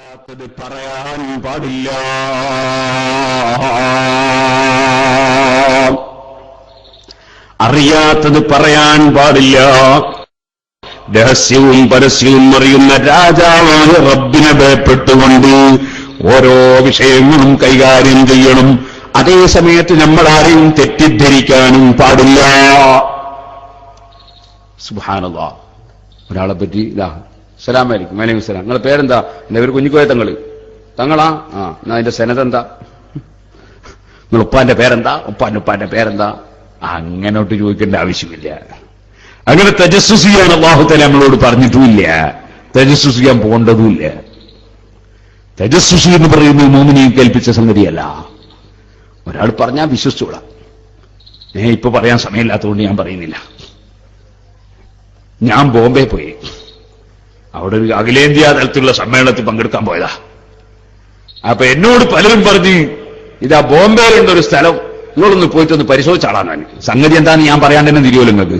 അറിയാത്തത് പറയാൻ പാടില്ല. അറിയാത്തത് പറയാൻ പാടില്ല. രഹസ്യവും പരസ്യവും അറിയുന്ന രാജാവായ റബ്ബിനെ ഭയപ്പെട്ടുകൊണ്ട് ഓരോ വിഷയങ്ങളും കൈകാര്യം ചെയ്യണം. അതേ സമയത്ത് നമ്മൾ ആരെയും തെറ്റിദ്ധരിക്കാനും പാടില്ല. സുബ്ഹാനല്ലാഹ്. ഒരാളെ പറ്റി അസ്സലാമു അലൈക്കും. വലൈക്കും സലാം. നിങ്ങളെ പേരെന്താ? എന്റെ പേര് കുഞ്ഞിക്കോയ തങ്ങള്. തങ്ങളാ? എന്നാ അതിന്റെ സെനതെന്താ? നിങ്ങൾ ഉപ്പാന്റെ പേരെന്താ? ഉപ്പാന്റെ പേരെന്താ? അങ്ങനോട്ട് ചോദിക്കേണ്ട ആവശ്യമില്ല. അങ്ങനെ തജസ്സുസ് ചെയ്യാൻ അല്ലാഹു തആല നമ്മളോട് പറഞ്ഞിട്ടുമില്ല. തജസ്സുസ് ചെയ്യാൻ പോകേണ്ടതുമില്ല. തജസ്സുസ് എന്ന് പറയുന്നത് മുഅ്മിനീൻ കൽപ്പിച്ച സംഗതിയല്ല. ഒരാൾ പറഞ്ഞാൽ വിശ്വസിച്ചോളാം. ഇപ്പൊ പറയാൻ സമയമില്ലാത്തതുകൊണ്ട് ഞാൻ പറയുന്നില്ല. ഞാൻ ബോംബെ പോയി. അവിടെ ഒരു അഖിലേന്ത്യാ തലത്തിലുള്ള സമ്മേളനത്തിൽ പങ്കെടുക്കാൻ പോയതാ. അപ്പൊ എന്നോട് പലരും പറഞ്ഞ് ഇതാ ബോംബെയിലുണ്ടൊരു സ്ഥലം, നിങ്ങളൊന്ന് പോയിട്ടൊന്ന് പരിശോധിച്ചാളാണ്. സംഗതി എന്താന്ന് ഞാൻ പറയാൻ തന്നെ തിരിയോല്ലോ നിങ്ങൾക്ക്.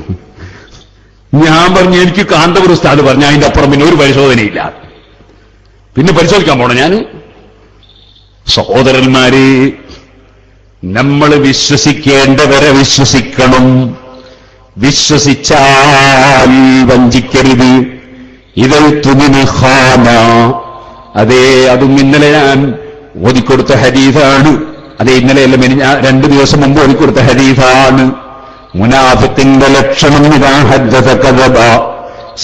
ഞാൻ പറഞ്ഞു എനിക്ക് കാന്തപുരം ഉസ്താദ് പറഞ്ഞു അതിന്റെ അപ്പുറം പിന്നെ ഒരു പരിശോധനയില്ല. പിന്നെ പരിശോധിക്കാൻ പോണം ഞാൻ. സഹോദരന്മാരെ, നമ്മൾ വിശ്വസിക്കേണ്ടവരെ വിശ്വസിക്കണം. വിശ്വസിച്ചാൽ വഞ്ചിക്കരുത്. ഇതിൽ തുമിന് ഖാന. അതേ, അതും ഇന്നലെ ഞാൻ ഓതിക്കൊടുത്ത ഹദീസാണ്. അതേ, ഇന്നലെയല്ല, 2 ദിവസം മുമ്പ് ഓതിക്കൊടുത്ത ഹദീസാണ്. മുനാഫിക്കിന്റെ ലക്ഷണം ഇദാ ഹദ്ദസ കദബ.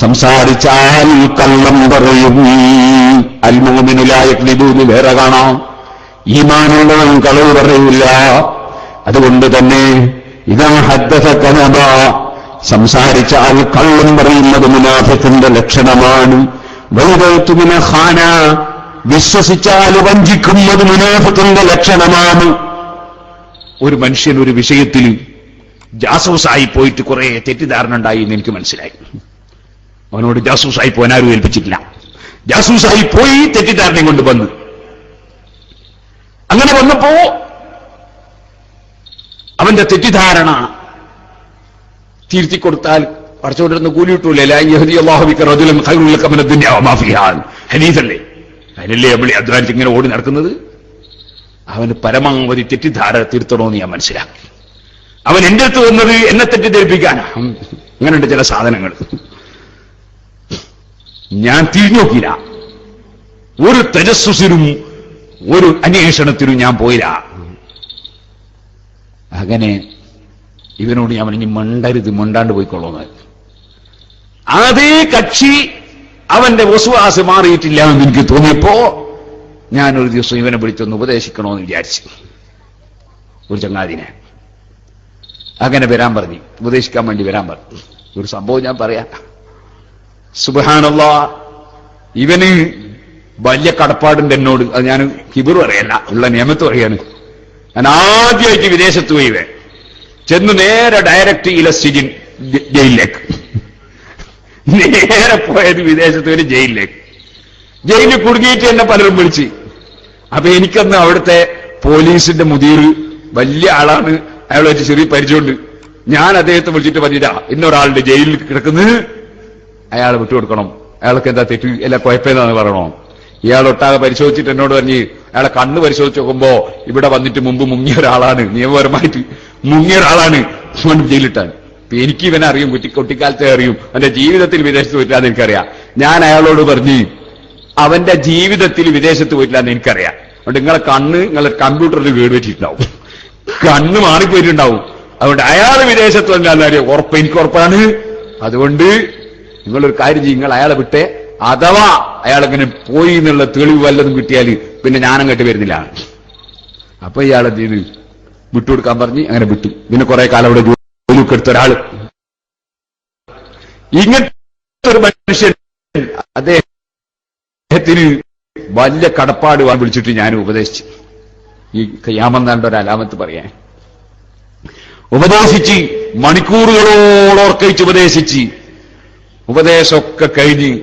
സംസാരിച്ചാൽ കള്ളം പറയും. അൽ മുഅ്മിനു ലാ യക്ദിബു വേറെ കാണാം. ഈമാനുള്ളവൻ കളവ് പറയില്ല. അതുകൊണ്ട് തന്നെ ഇദാ ഹദ്ദസ കദബ, സംസാരിച്ചാൽ കള്ളം പറയുന്നത് മുനാഫിക്കിന്റെ ലക്ഷണമാണ്. വൈദത്തുമിന ഖാന, വിശ്വസിച്ചാൽ വഞ്ചിക്കുന്നത് മുനാഫിക്കിന്റെ ലക്ഷണമാണ്. ഒരു മനുഷ്യൻ ഒരു വിഷയത്തിൽ ജാസൂസായി പോയിട്ട് കുറെ തെറ്റിദ്ധാരണ ഉണ്ടായി എന്ന് എനിക്ക് മനസ്സിലായി. അവനോട് ജാസൂസായി പോകാൻ ആരും ഏൽപ്പിച്ചിട്ടില്ല. ജാസൂസായി പോയി തെറ്റിദ്ധാരണയും കൊണ്ട് വന്നു. അങ്ങനെ വന്നപ്പോ അവന്റെ തെറ്റിദ്ധാരണ തിരുത്തി കൊടുത്താൽ പടച്ചോണ്ടിരുന്ന് കൂലി കിട്ടൂലേ. ഹദീസല്ലേ, അതിനല്ലേ നമ്മൾ അധ്വാനിച്ച് ഇങ്ങനെ ഓടി നടക്കുന്നത്. അവന് പരമാവധി തെറ്റിദ്ധാരണ തിരുത്തണമെന്ന് ഞാൻ മനസ്സിലാക്കി. അവൻ എന്റെ അടുത്ത് വന്നത് എന്നെ തെറ്റിദ്ധരിപ്പിക്കാനാ. അങ്ങനെയുണ്ട് ചില സാധനങ്ങൾ. ഞാൻ തിരിഞ്ഞു നോക്കിയില്ല. ഒരു തജസ്സുസിനും ഒരു അന്വേഷണത്തിനും ഞാൻ പോയില്ല. അങ്ങനെ ഇവനോട് ഞാൻ ഇനി മണ്ടരുത്, മണ്ടാണ്ട് പോയിക്കൊള്ളുന്നത്. അതേ കക്ഷി അവന്റെ വസ്വാസ് മാറിയിട്ടില്ല എന്ന് എനിക്ക് തോന്നിയപ്പോ ഞാനൊരു ദിവസം ഇവനെ വിളിച്ചൊന്ന് ഉപദേശിക്കണമെന്ന് വിചാരിച്ചു. ഒരു ചങ്ങാതിനെ അങ്ങനെ വരാൻ പറഞ്ഞു, ഉപദേശിക്കാൻ വേണ്ടി വരാൻ പറഞ്ഞു. ഒരു സംഭവം ഞാൻ പറയാം. സുബ്ഹാനല്ലാഹ്, ഇവന് വലിയ കടപ്പാടുണ്ട് എന്നോട്. അത് ഞാൻ കിബിർ പറയല്ല, ഉള്ള നിയമത്ത് പറയാണ്. ഞാൻ ആദ്യമായിട്ട് വിദേശത്ത് പോയി ചെന്ന് നേരെ ഡയറക്റ്റ് ഇലസ്റ്റിജിൻ ജയിലിലേക്ക്. നേരെ പോയത് വിദേശത്ത് ഒരു ജയിലിലേക്ക്. ജയിലിൽ കുടുങ്ങിയിട്ട് എന്നെ പലരും വിളിച്ച്. അപ്പൊ എനിക്കന്ന് അവിടുത്തെ പോലീസിന്റെ മുദീർ വലിയ ആളാണ്, അയാളായിട്ട് ചെറിയ പരിചയമുണ്ട്. ഞാൻ അദ്ദേഹത്തെ വിളിച്ചിട്ട് പറഞ്ഞില്ല, ഇന്നൊരാളുടെ ജയിലിൽ കിടക്കുന്നത്, അയാളെ വിട്ടുകൊടുക്കണം, അയാൾക്ക് എന്താ തെറ്റ്, എല്ലാ കുഴപ്പമെന്നാന്ന് പറയണോ. ഇയാളൊട്ടാകെ പരിശോധിച്ചിട്ട് എന്നോട് പറഞ്ഞ് അയാളെ കണ്ണ് പരിശോധിച്ച് നോക്കുമ്പോ ഇവിടെ വന്നിട്ട് മുമ്പ് മുങ്ങിയ ഒരാളാണ്, നിയമപരമായിട്ട് മുങ്ങിയ ഒരാളാണ്, ജയിലിട്ടാൻ. എനിക്ക് ഇവനെ അറിയും, കുട്ടിക്കാലത്തെ അറിയും, അവന്റെ ജീവിതത്തിൽ വിദേശത്ത് പോയിട്ടില്ലാന്ന് എനിക്കറിയാം. ഞാൻ അയാളോട് പറഞ്ഞ് അവന്റെ ജീവിതത്തിൽ വിദേശത്ത് പോയിട്ടില്ലാന്ന് എനിക്കറിയാം. അതുകൊണ്ട് നിങ്ങളെ കണ്ണ് നിങ്ങളെ കമ്പ്യൂട്ടറിൽ കേട് വെച്ചിട്ടുണ്ടാവും, കണ്ണ് മാറിപ്പോയിട്ടുണ്ടാവും. അതുകൊണ്ട് അയാൾ വിദേശത്ത് വന്നാലും ഉറപ്പ്, എനിക്ക് ഉറപ്പാണ്. അതുകൊണ്ട് നിങ്ങളൊരു കാര്യം ചെയ്യും, നിങ്ങൾ അയാളെ വിട്ടേ. അഥവാ അയാളെങ്ങനെ പോയി എന്നുള്ള തെളിവ് വല്ലതും കിട്ടിയാൽ പിന്നെ ഞാനങ്ങോട്ട് വരുന്നില്ല. അപ്പൊ ഇയാളെന്ത് ചെയ്ത് വിട്ടുകൊടുക്കാൻ പറഞ്ഞ് അങ്ങനെ വിട്ടു. പിന്നെ കുറെ കാലം അവിടെ ജോലിയൊക്കെ എടുത്ത ഒരാള്, ഇങ്ങനത്തെ ഒരു മനുഷ്യൻ, അദ്ദേഹത്തിന് വലിയ കടപ്പാട് വിളിച്ചിട്ട് ഞാൻ ഉപദേശിച്ചു. ഈ ഖിയാമത്ത് ഒരു അലാമത്ത് പറയാൻ ഉപദേശിച്ച് മണിക്കൂറുകളോളം ഓർക്കയിച്ച് ഉപദേശിച്ച് ഉപദേശമൊക്കെ കഴിഞ്ഞ്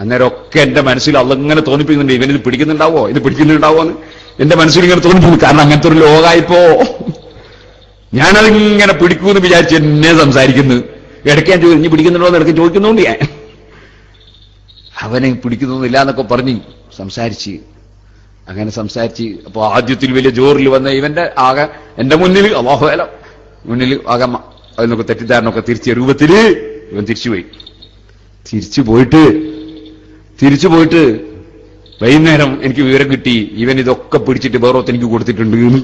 അന്നേരമൊക്കെ എന്റെ മനസ്സിൽ അള്ളങ്ങനെ തോന്നിപ്പിക്കുന്നുണ്ട്, ഇവനിത് പിടിക്കുന്നുണ്ടാവോ, ഇത് പിടിക്കുന്നുണ്ടാവോ എന്ന് എന്റെ മനസ്സിൽ ഇങ്ങനെ തോന്നിപ്പിക്കുന്നു. കാരണം അങ്ങനത്തെ ഒരു ലോകമായിപ്പോ ഞാനതിങ്ങനെ പിടിക്കൂന്ന് വിചാരിച്ച് എന്നെ സംസാരിക്കുന്നു. ഇടയ്ക്ക് ഞാൻ ഇനി പിടിക്കുന്നുണ്ടോ എന്ന് ഇടയ്ക്ക് ചോദിക്കുന്നുണ്ട്. ഞാൻ അവനെ പിടിക്കുന്നൊന്നുമില്ല എന്നൊക്കെ പറഞ്ഞ് സംസാരിച്ച് അപ്പൊ ആദ്യത്തിൽ വലിയ ജോറിൽ വന്ന ഇവന്റെ ആകെ എന്റെ മുന്നിൽ അല്ലാഹുഅല മുന്നിൽ ആകെ അതിനൊക്കെ തെറ്റിദ്ധാരണൊക്കെ തിരിച്ച രൂപത്തില് ഇവൻ തിരിച്ചു പോയിട്ട് വൈകുന്നേരം എനിക്ക് വിവരം കിട്ടി, ഇവൻ ഇതൊക്കെ പിടിച്ചിട്ട് വേറൊത്ത് എനിക്ക് കൊടുത്തിട്ടുണ്ട് എന്ന്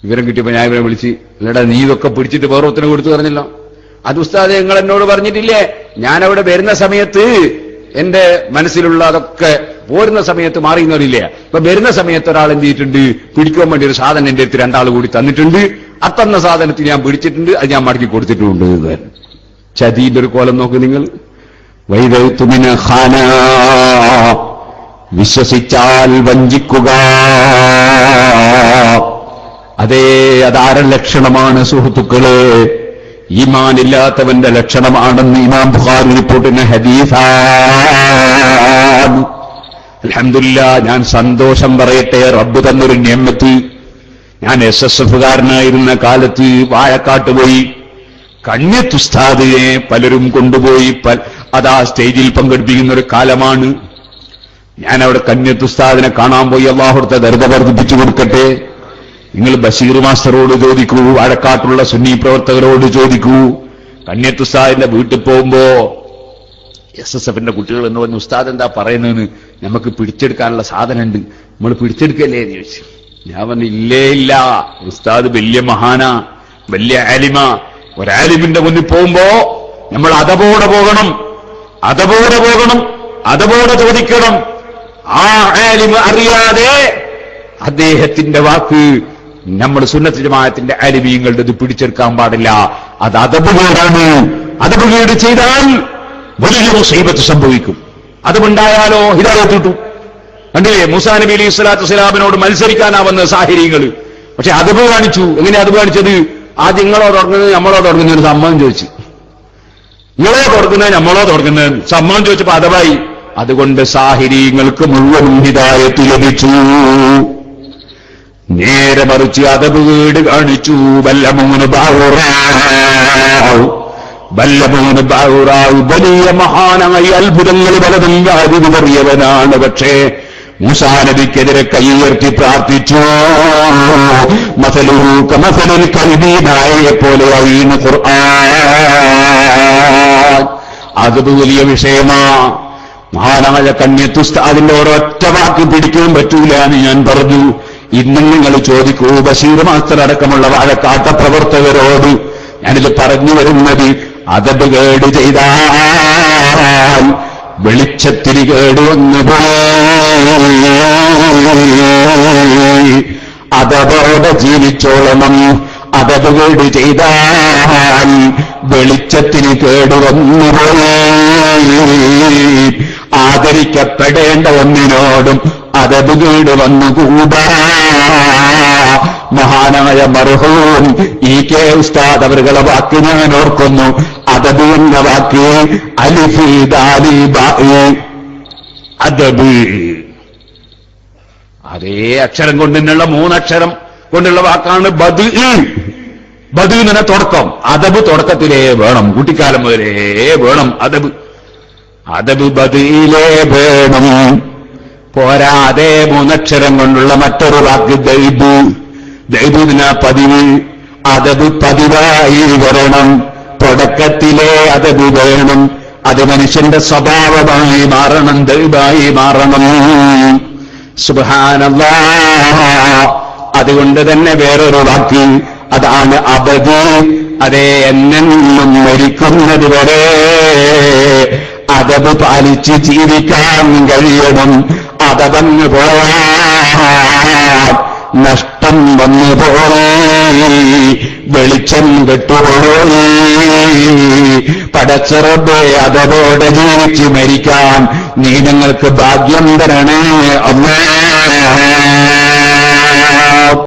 വിവരം കിട്ടിയപ്പോ ഞാൻ ഇവനെ വിളിച്ച്, അല്ലടാ നീ ഇതൊക്കെ പിടിച്ചിട്ട് വേറൊത്തിന് കൊടുത്തു പറഞ്ഞല്ലോ. അത് ഉസ്താദെ നിങ്ങൾ എന്നോട് പറഞ്ഞിട്ടില്ലേ, ഞാനവിടെ വരുന്ന സമയത്ത് എന്റെ മനസ്സിലുള്ള അതൊക്കെ പോരുന്ന സമയത്ത് മാറിയെന്നറിയില്ലേ. ഇപ്പൊ വരുന്ന സമയത്ത് ഒരാൾ എന്ത് ചെയ്തിട്ടുണ്ട്, പിടിക്കാൻ വേണ്ടി ഒരു സാധനം എന്റെ അടുത്ത് 2 ആൾ കൂടി തന്നിട്ടുണ്ട്, അത്തന്ന സാധനത്തിൽ ഞാൻ പിടിച്ചിട്ടുണ്ട്, അത് ഞാൻ മടക്കി കൊടുത്തിട്ടുണ്ട്. ചതിന്റെ ഒരു കോലം നോക്ക് നിങ്ങൾ. വൈദത്തുമിന ഖാന, വിശ്വസിച്ചാൽ വഞ്ചിക്കുക. അതാര ലക്ഷണമാണ് സുഹൃത്തുക്കളെ? ഈമാനില്ലാത്തവന്റെ ലക്ഷണമാണെന്ന് ഇമാം ബുഖാരി റിപ്പോർട്ടിന് ഹദീസാണ്. അൽഹംദുലില്ലാ, ഞാൻ സന്തോഷം പറയട്ടെ, റബ്ബ് തന്നൊരു നിഅമത്ത്. ഞാൻ SSF-കാരനായിരുന്ന കാലത്ത് വാഴക്കാട്ട് പോയി, കണ്യത്ത് ഉസ്താദിനെ പലരും കൊണ്ടുപോയി അതാ സ്റ്റേജിൽ പങ്കെടുപ്പിക്കുന്ന ഒരു കാലമാണ്. ഞാൻ അവിടെ കണ്യത്ത് ഉസ്താദിനെ കാണാൻ പോയി. അല്ലാഹുവിന്റെ ദർജ വർദ്ധിപ്പിച്ചു കൊടുക്കട്ടെ. നിങ്ങൾ ബഷീർ മാസ്റ്ററോട് ചോദിക്കൂ, വാഴക്കാട്ടുള്ള സുന്നി പ്രവർത്തകരോട് ചോദിക്കൂ. കണ്യത്ത് ഉസ്താദിന്റെ വീട്ടിൽ പോകുമ്പോ SSF-ന്റെ കുട്ടികൾ എന്ന് പറഞ്ഞ ഉസ്താദ് എന്താ പറയുന്നതെന്ന്, നമുക്ക് പിടിച്ചെടുക്കാനുള്ള സാധനമുണ്ട്, നമ്മൾ പിടിച്ചെടുക്കല്ലേ എന്ന് ചോദിച്ചു. ഞാൻ പറഞ്ഞു ഇല്ല, ഉസ്താദ് വലിയ മഹാനാ, വലിയ ആലിമ. ഒരാലിമിന്റെ മുന്നിൽ പോകുമ്പോ നമ്മൾ അതപോടെ പോകണം, അതപോടെ ചോദിക്കണം. ആ ആലിമ അറിയാതെ അദ്ദേഹത്തിന്റെ വാക്ക് നമ്മൾ സുന്നത്ത് ജമാഅത്തിന്റെ ആലിമീങ്ങളുടെ പിടിച്ചെടുക്കാൻ പാടില്ല. അത് അതബുകേടാണ്. അതബുകേട് ചെയ്താൽ വലിയ മുസീബത്ത് സംഭവിക്കും. അതുകൊണ്ടായാലോ ഹിദായത്ത് കിട്ടും. കണ്ടില്ലേ, മൂസാ നബി അലൈഹി സ്വലാത്തു വസ്സലാമിനോട് മത്സരിക്കാനാ വന്ന സാഹിരീങ്ങൾ. പക്ഷെ അതബ് കാണിച്ചു. എങ്ങനെ അതബ് കാണിച്ചത്? ആദ്യം നിങ്ങളോ തുടങ്ങുന്നത് നമ്മളോ തുടങ്ങുന്നതിന് സമ്മതം ചോദിച്ചു. നിങ്ങളോ തുടങ്ങുന്നത് നമ്മളോ തുടങ്ങുന്നത് സമ്മതം ചോദിച്ചപ്പോ അതബായി. അതുകൊണ്ട് സാഹിരീങ്ങൾക്ക് മുഴുവൻ ഹിദായത്ത് ലഭിച്ചു. നേരെ മറിച്ച് അതബ് വീട് കാണിച്ചു. ബല്ലമൂന് ബാവുറാവ് വലിയ മഹാനായി അത്ഭുതങ്ങൾ പലതും അറിയവനാണ്. പക്ഷേ മൂസാ നബിക്കെതിരെ കൈയുയർത്തി പ്രാർത്ഥിച്ചു. മസലുഹു കമസലിൽ കൽബീനായെ പോലെയായിരുന്നു ഖുർആൻ. അത് വലിയ വിഷയമാ. മഹാനായ കണ്യത്ത് ഉസ്താദിന്റെ ഒരൊറ്റ വാക്ക് പിടിക്കാൻ പറ്റൂല എന്ന് ഞാൻ പറഞ്ഞു. ഇന്നും നിങ്ങൾ ചോദിക്കൂ, ബഷീർ മാസ്റ്റർ അടക്കമുള്ള വാഴക്കാട്ട പ്രവർത്തകരോട് ഞാനിത് പറഞ്ഞു വരുന്നത്, അതബ് കേട് ചെയ്താൽ വെളിച്ചത്തിന് കേട് വന്നുപോയി. അതബോടെ ജീവിച്ചോളണം. അതബ് കേട് ചെയ്താൽ വെളിച്ചത്തിന് കേട് വന്നുപോയി. ആദരിക്കപ്പെടേണ്ട ഒന്നിനോടും അതബ് കേട് വന്നുകൂടാ. മഹാനായ മർഹൂം EK ഉസ്താദ് അവരുടെ വാക്ക് ഞാൻ ഓർക്കുന്നു. അതബ് എന്ന വാക്ക് അലിഫ് ദാലി ബാഇ അതബ്, അതേ അക്ഷരം കൊണ്ടുള്ള 3 അക്ഷരം കൊണ്ടുള്ള വാക്കാണ് ബദ്. ബദ് എന്ന തുടക്കം. അതബ് തുടക്കത്തിലേ വേണം, കുട്ടിക്കാലം മുതലേ വേണം അതബ്. അതബ് ബദിയിലേ വേണം. പോരാതെ 3 അക്ഷരം കൊണ്ടുള്ള മറ്റൊരു വാക്ക് ദൈബ്. ദൈബിന പതിവ്. അതബ് പതിവായി വരണം. തുടക്കത്തിലെ അതബ് വേണം. അത് മനുഷ്യന്റെ സ്വഭാവമായി മാറണം, ദൈബായി മാറണം. സുബ്ഹാനല്ലാഹ്. അതുകൊണ്ട് തന്നെ വേറൊരു വാക്ക് അതാണ് അബദ്. അതേ എന്നെന്നും മരിക്കുന്നത് വരെ അതബ് പാലിച്ച് ജീവിക്കാൻ കഴിയണം. അതവന്ന് പോയാൽ നഷ്ടം വന്നു പോയി, വെളിച്ചം കെട്ടുപോയി. പടച്ചറബേ, അതോടെ ജീവിച്ച് മരിക്കാൻ നീ ഞങ്ങൾക്ക് ഭാഗ്യം തരണേ അല്ലാഹ്.